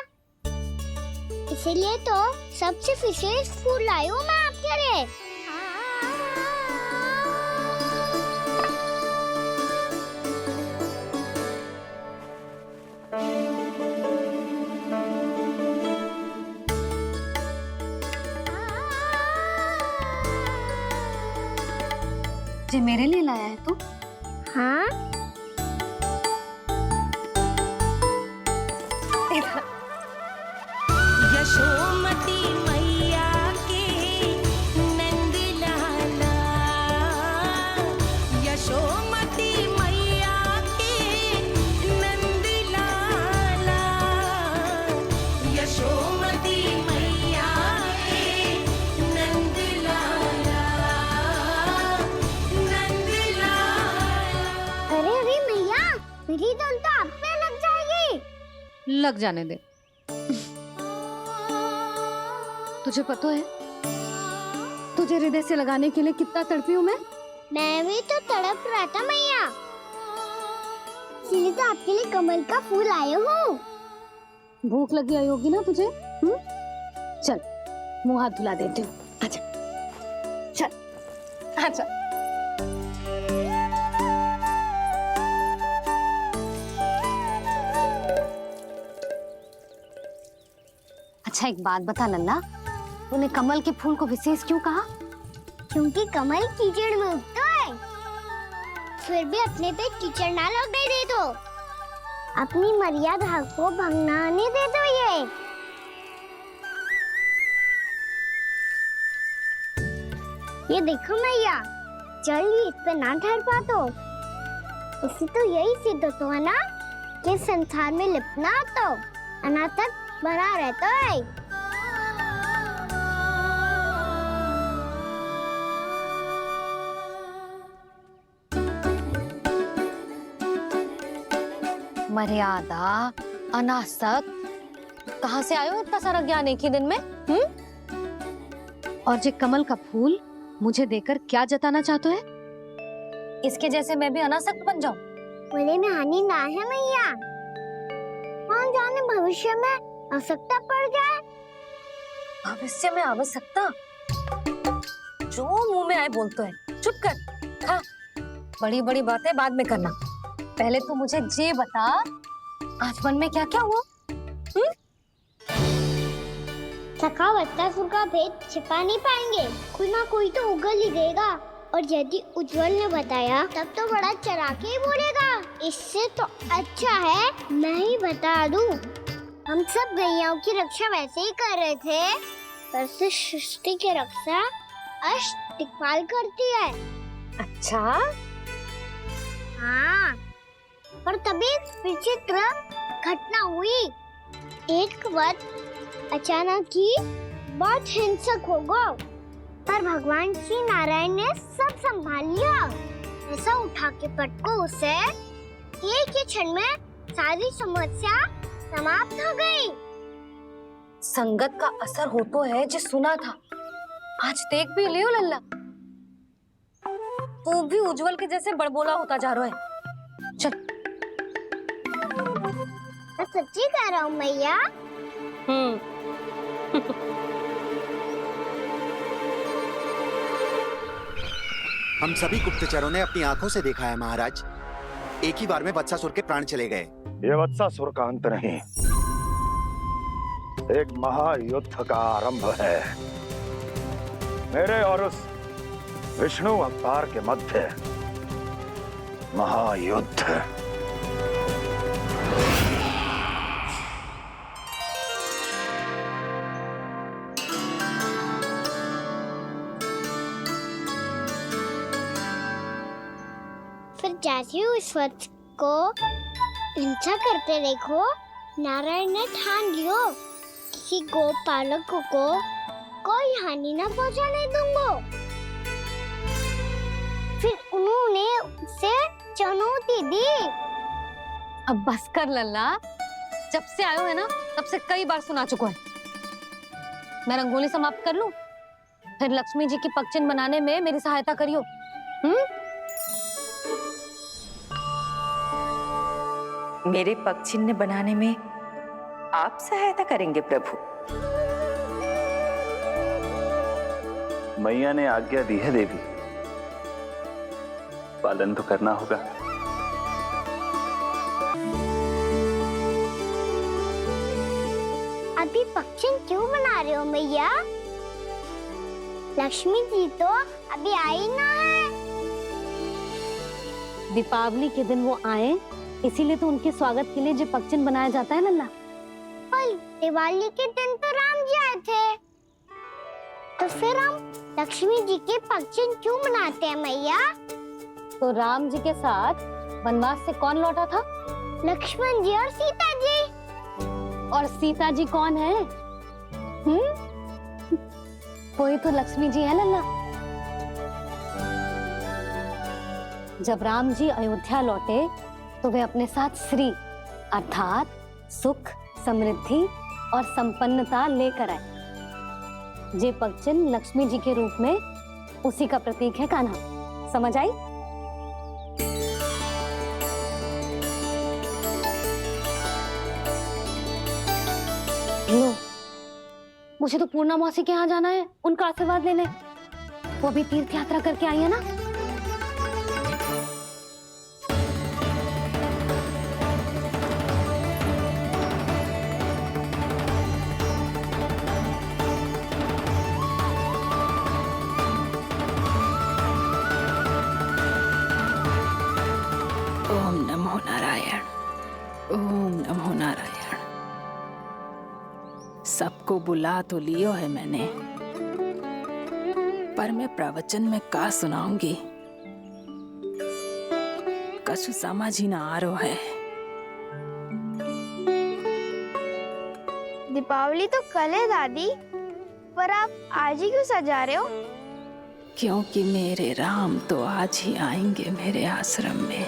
A: इसीलिए तो सबसे विशेष फूल लाई हूँ मैं आपके लिए।
B: ये मेरे लिए लाया है तू?
A: हाँ।
P: यशोमती मैया के नंद लाला, यशोमती मैया के नंद लाला, यशोमती मैया के नंद लाला, नंद लाला।
A: अरे अरे मैया, मेरी धुन तो आप पे लग जाएगी।
B: लग जाने दे। तुझे पता है तुझे हृदय से लगाने के लिए कितना तड़पी हूँ मैं?
A: मैं भी तो तड़प रहा था मैया, इसलिए तो आपके लिए कमल का फूल आया हूँ।
B: भूख लगी आई होगी ना तुझे? चल मुंह हाथ धुला देती हूँ। आजा, चल आजा। अच्छा एक बात बता लल्ला, तूने कमल के फूल को विशेष क्यों कहा?
A: क्योंकि कमल कीचड़ में उगता है, फिर भी अपने पे कीचड़ ना लगने दे दो। अपनी मर्यादा को भंगना नहीं दे दो। ये देखो मैया, जल भी इस पे ना ठहर पा तो उससे तो यही सिद्ध होता है ना कि संसार में लिपना तो अनाथक बना रहता है।
B: मर्यादा अनासक, कहाँ से आयो इतना सारा ज्ञान एक ही दिन में? और जे कमल का फूल मुझे देकर क्या जताना चाहते है? इसके जैसे मैं भी अनासक्त बन जाऊं?
A: बोले में हानि ना है मैया, कौन जाने भविष्य में आवश्यकता पड़ जाए।
B: भविष्य में आवश्यकता? जो मुंह में आए बोलते हैं, चुप कर। हाँ, बड़ी बड़ी बातें बाद में करना, पहले तू मुझे ये बता आज वन में क्या क्या हुआ?
A: सखा बत्तासुर का भेद छिपा नहीं पाएंगे, कोई ना कोई तो उगल ही देगा। और यदि उज्जवल ने बताया तब तो बड़ा चढ़ा के ही बोलेगा। इससे तो अच्छा है मैं ही बता दूं। हम सब गैयाओं की रक्षा वैसे ही कर रहे थे, पर से सृष्टि की रक्षा अष्टदिक्पाल करती है।
B: अच्छा?
A: हाँ, पर तभी विचित्र घटना हुई। एक वक्त अचानक ही बहुत हिंसक हो गया, पर भगवान श्री नारायण ने सब संभाल लिया। ऐसा उठा के पटको उसे, एक ही क्षण में सारी समस्या समाप्त हो गई।
B: संगत का असर हो तो है जो सुना था, आज देख भी लियो लल्ला, तू भी उज्जवल के जैसे बड़बोला होता जा रहा है। चल।
A: मैं सच्ची कह रहा हूँ मैया।
Q: हम सभी गुप्तचरों ने अपनी आंखों से देखा है महाराज, एक ही बार में वत्सासुर के प्राण चले गए।
L: ये वत्सासुर का अंत नहीं, एक महायुद्ध का आरंभ है। मेरे और उस विष्णु अवतार के मध्य महायुद्ध।
A: फिर जैसे ही उस वत्स को हिंसा करते देखो, नारायण ने ठान लियो किसी गोपालक को कोई हानि न पहुंचाने दूंगा। फिर उन्होंने उसे चुनौती दी।
B: अब बस कर लल्ला, जब से आयो है ना तब से कई बार सुना चुका है। मैं रंगोली समाप्त कर लूं, फिर लक्ष्मी जी की पगचिन बनाने में मेरी सहायता करियो।
J: मेरे पगचिन्ह बनाने में आप सहायता करेंगे प्रभु?
K: मैया ने आज्ञा दी है देवी, पालन तो करना होगा।
A: अभी पगचिन क्यों बना रहे हो मैया? लक्ष्मी जी तो अभी आई ना है।
B: दीपावली के दिन वो आए, इसीलिए तो उनके स्वागत के लिए जो पगचिन बनाया जाता है लल्ला।
A: पर दिवाली के दिन तो राम जी आए थे, तो फिर हम लक्ष्मी जी के पगचिन क्यों बनाते हैं मैया?
B: तो राम जी के साथ वनवास से कौन लौटा था?
A: लक्ष्मण जी और सीता जी।
B: और सीता जी कौन है? वही तो लक्ष्मी जी है लल्ला। जब राम जी अयोध्या लौटे तो वे अपने साथ श्री अर्थात सुख, समृद्धि और संपन्नता लेकर आए। जे पगचिन लक्ष्मी जी के रूप में उसी का प्रतीक है कान्हा। समझ आई? लो, मुझे तो पूर्णा मौसी के यहाँ जाना है, उनका आशीर्वाद लेने। वो भी तीर्थ यात्रा करके आई है ना।
J: ओम नमो नारायण, ओम नमो नारायण। सबको बुला तो लियो है मैंने, पर मैं प्रवचन में का सुनाऊंगी, कछु समझ ही ना आ रहा है।
M: दीपावली तो कल है दादी, पर आप आज ही क्यों सजा रहे हो?
J: क्योंकि मेरे राम तो आज ही आएंगे मेरे आश्रम में।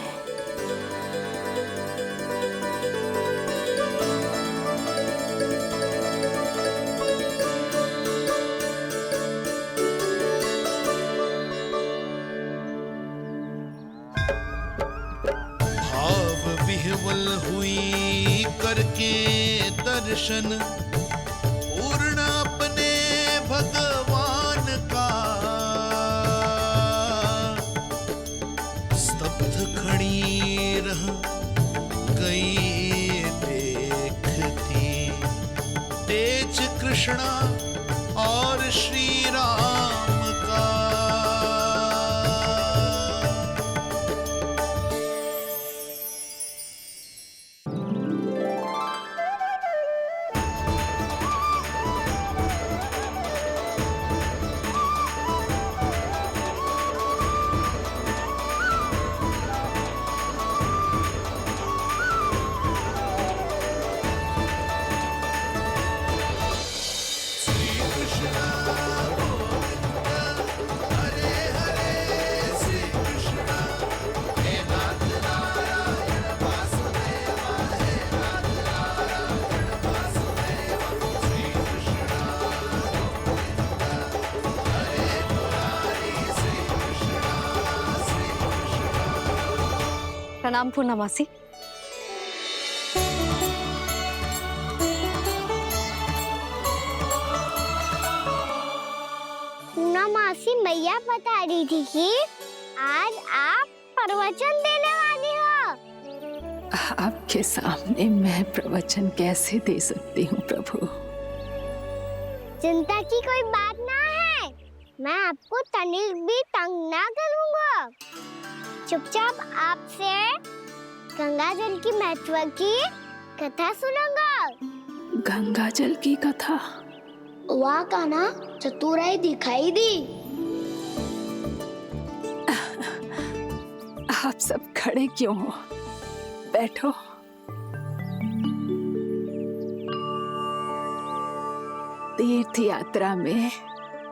P: करके दर्शन पूर्ण अपने भगवान का, स्तब्ध खड़ी रह गई देखती तेज कृष्णा और श्री राम का।
B: प्रणाम पूर्णमासी।
A: पूर्णमासी मैया बता रही थी कि आज आप प्रवचन देने वाली हो।
J: आपके सामने मैं प्रवचन कैसे दे सकती हूँ प्रभु?
A: चिंता की कोई बात ना है, मैं आपको तनिक भी तंग ना करूँगा। चुपचाप आपसे गंगा जल की महत्व की कथा सुनूंगा।
J: गंगा जल की कथा?
A: वाह कान्हा, चतुराई दिखाई दी।
J: आप सब खड़े क्यों हो? बैठो। तीर्थ यात्रा में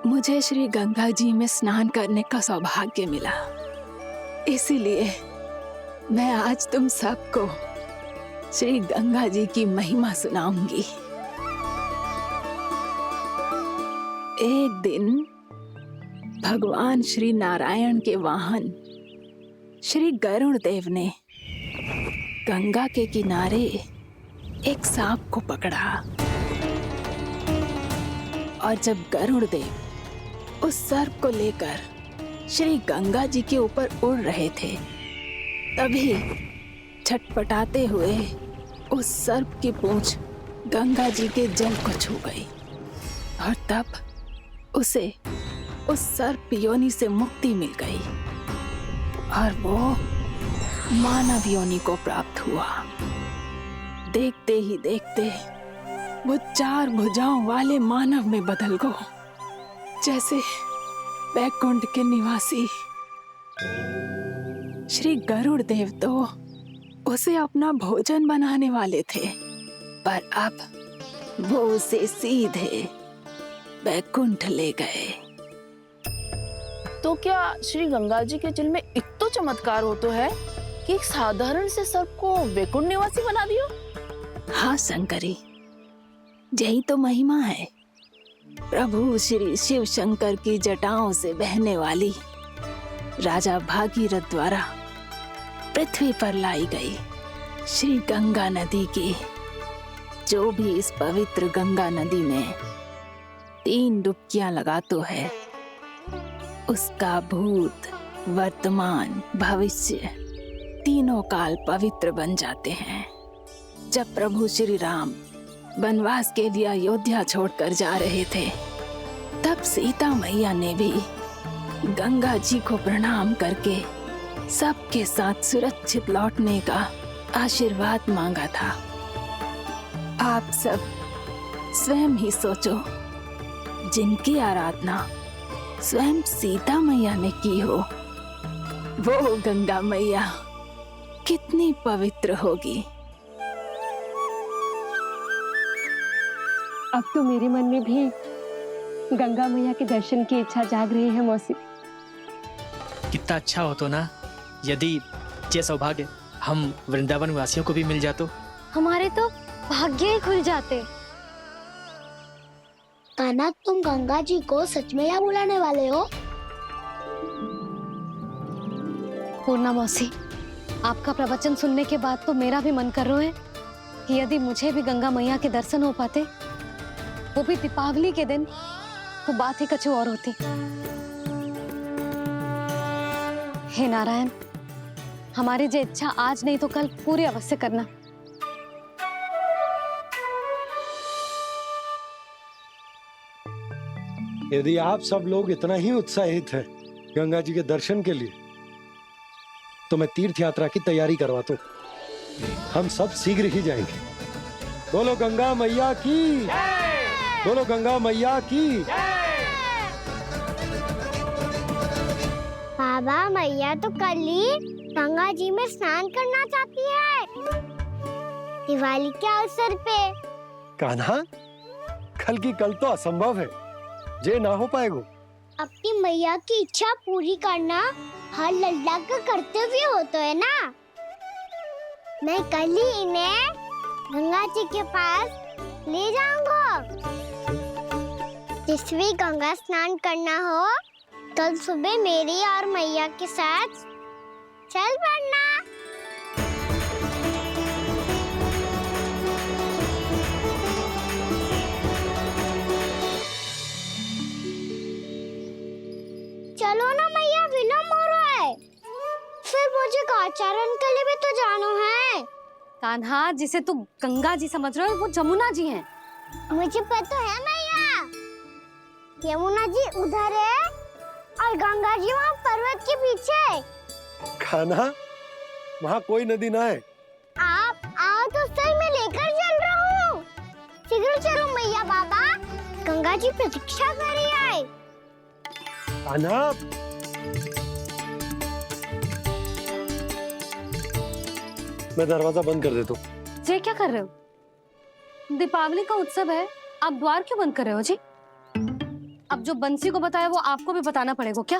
J: मुझे श्री गंगा जी में स्नान करने का सौभाग्य मिला, इसीलिए मैं आज तुम सबको श्री गंगा जी की महिमा सुनाऊंगी। एक दिन भगवान श्री नारायण के वाहन श्री गरुड़ देव ने गंगा के किनारे एक सांप को पकड़ा, और जब गरुड़ देव उस सर्प को लेकर श्री गंगा जी के ऊपर उड़ रहे थे, तभी छटपटाते हुए उस सर्प की पूंछ गंगा जी के जल को छू गई, और तब उसे उस सर्प योनि से मुक्ति मिल गई और वो मानव योनि को प्राप्त हुआ। देखते ही देखते वो 4 भुजाओं वाले मानव में बदल गया, जैसे वैकुंठ के निवासी। श्री गरुड़ देव तो उसे अपना भोजन बनाने वाले थे, पर अब वो उसे सीधे वैकुंठ ले गए।
R: तो क्या श्री गंगा जी के जल में इतना चमत्कार हो तो है कि एक साधारण से सर्प को वैकुंठ निवासी बना दियो?
J: हाँ शंकरी, यही तो महिमा है। प्रभु श्री शिव शंकर की जटाओं से बहने वाली राजा भागीरथ द्वारा पृथ्वी पर लाई गई श्री गंगा नदी की, जो भी इस पवित्र गंगा नदी में 3 डुबकियां लगातो है, उसका भूत, वर्तमान, भविष्य तीनों काल पवित्र बन जाते हैं। जब प्रभु श्री राम वनवास के लिए अयोध्या छोड़कर जा रहे थे, तब सीता मैया ने भी गंगा जी को प्रणाम करके सबके साथ सुरक्षित लौटने का आशीर्वाद मांगा था। आप सब स्वयं ही सोचो, जिनकी आराधना स्वयं सीता मैया ने की हो, वो गंगा मैया कितनी पवित्र होगी।
N: अब तो मेरे मन में भी गंगा मैया के दर्शन की इच्छा जाग रही है मौसी।
F: कितना अच्छा हो तो ना यदि ये सौभाग्य हम वृंदावन वासियों को भी मिल जातो।
A: हमारे तो भाग्य ही खुल जाते। कान्हा, तुम गंगा जी को सच में यहाँ बुलाने वाले हो?
B: पूर्णा मौसी, आपका प्रवचन सुनने के बाद तो मेरा भी मन कर रहा है यदि मुझे भी गंगा मैया के दर्शन हो पाते, वो भी दीपावली के दिन, तो बात ही कुछ और होती। हे नारायण, हमारी जो इच्छा आज नहीं तो कल पूरी अवश्य करना।
G: यदि आप सब लोग इतना ही उत्साहित हैं गंगा जी के दर्शन के लिए, तो मैं तीर्थ यात्रा की तैयारी करवाता हूँ। हम सब शीघ्र ही जाएंगे। बोलो गंगा मैया की, बोलो गंगा मैया की।
A: बाबा, मैया तो कल ही गंगा जी में स्नान करना चाहती है, दिवाली के अवसर पे।
G: कान्हा, कल की कल तो असंभव है, जे ना हो पाएगा।
A: अपनी मैया की इच्छा पूरी करना हर लल्ला का कर्तव्य होता है ना। मैं कल ही इन्हें गंगा जी के पास ले जाऊंगा। जिस भी गंगा स्नान करना हो, कल सुबह मेरी और मैया के साथ चल पड़ना। चलो ना मैया, विलम्ब हो रहा है। फिर मुझे गौचारण के लिए भी तो जाना है।
B: कान्हा, जिसे तू गंगा जी समझ रहे हो, वो जमुना जी हैं।
A: मुझे पता है मैया, यमुना जी उधर है और गंगा जी वहाँ पर्वत के पीछे।
G: कान्हा, वहाँ कोई नदी ना है।
A: आप आओ तो सही, मैं लेकर चल रहा हूँ। शीघ्र चलो मैया बाबा, गंगा जी प्रतीक्षा कर रही है।
G: कान्हा, मैं दरवाजा बंद कर देता हूँ।
B: ये क्या कर रहे हो? दीपावली का उत्सव है, आप द्वार क्यों बंद कर रहे हो जी? अब जो बंसी को बताया वो आपको भी बताना पड़ेगा क्या?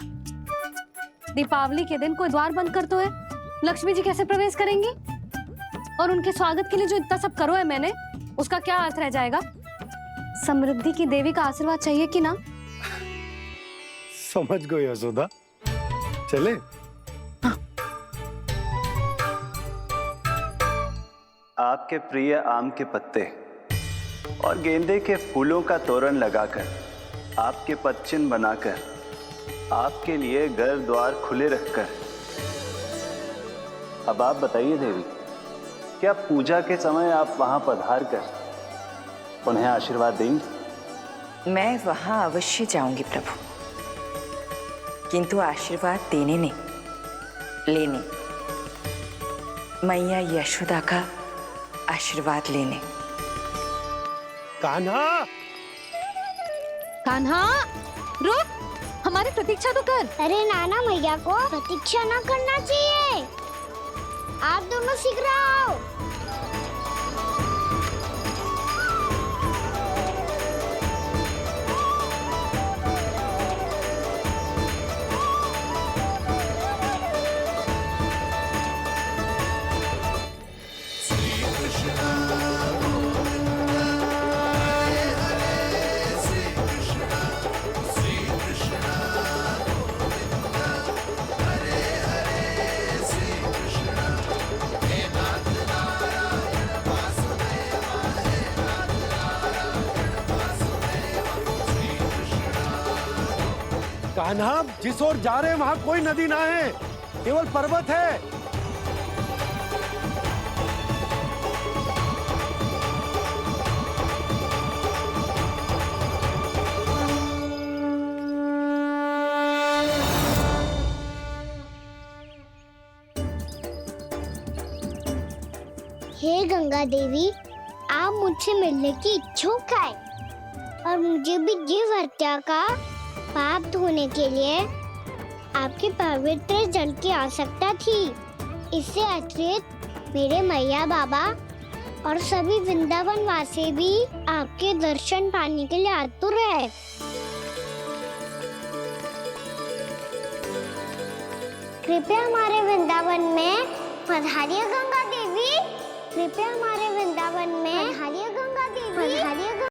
B: दीपावली के दिन कोई द्वार बंद कर तो है, लक्ष्मी जी कैसे प्रवेश करेंगी? और उनके स्वागत के लिए जो इतना सब करो है मैंने, उसका क्या अर्थ रह जाएगा? समृद्धि की देवी का आशीर्वाद चाहिए कि ना?
G: समझ गई यशोदा, चले।
K: आपके प्रिय आम के पत्ते और गेंदे के फूलों का तोरण लगाकर, आपके पदचिन्ह बनाकर, आपके लिए घर द्वार खुले रखकर, अब आप बताइए देवी, क्या पूजा के समय आप वहां पधार कर उन्हें आशीर्वाद देंगी?
S: मैं वहां अवश्य जाऊंगी प्रभु, किंतु आशीर्वाद देने नहीं, लेने। मैया यशोदा का आशीर्वाद लेने।
G: कान्हा,
B: कान्हा, रुक, हमारी प्रतीक्षा तो कर।
A: अरे नाना, मैया को प्रतीक्षा ना करना चाहिए। आप दोनों शीघ्र आओ।
G: कान्हा, जिस ओर जा रहे हैं वहां कोई नदी ना है, केवल पर्वत है।
A: हे गंगा देवी, आप मुझसे मिलने की इच्छुक है और मुझे भी जीव हत्या का पाप धोने के लिए आपके पवित्र जल की आवश्यकता थी। इससे अतिरिक्त मेरे मैया बाबा और सभी वृंदावन वासी भी आपके दर्शन पाने के लिए आतुर है। कृपया हमारे वृंदावन में पधारिए गंगा देवी, कृपया हमारे वृंदावन में पधारिए गंगा देवी, पधारिए।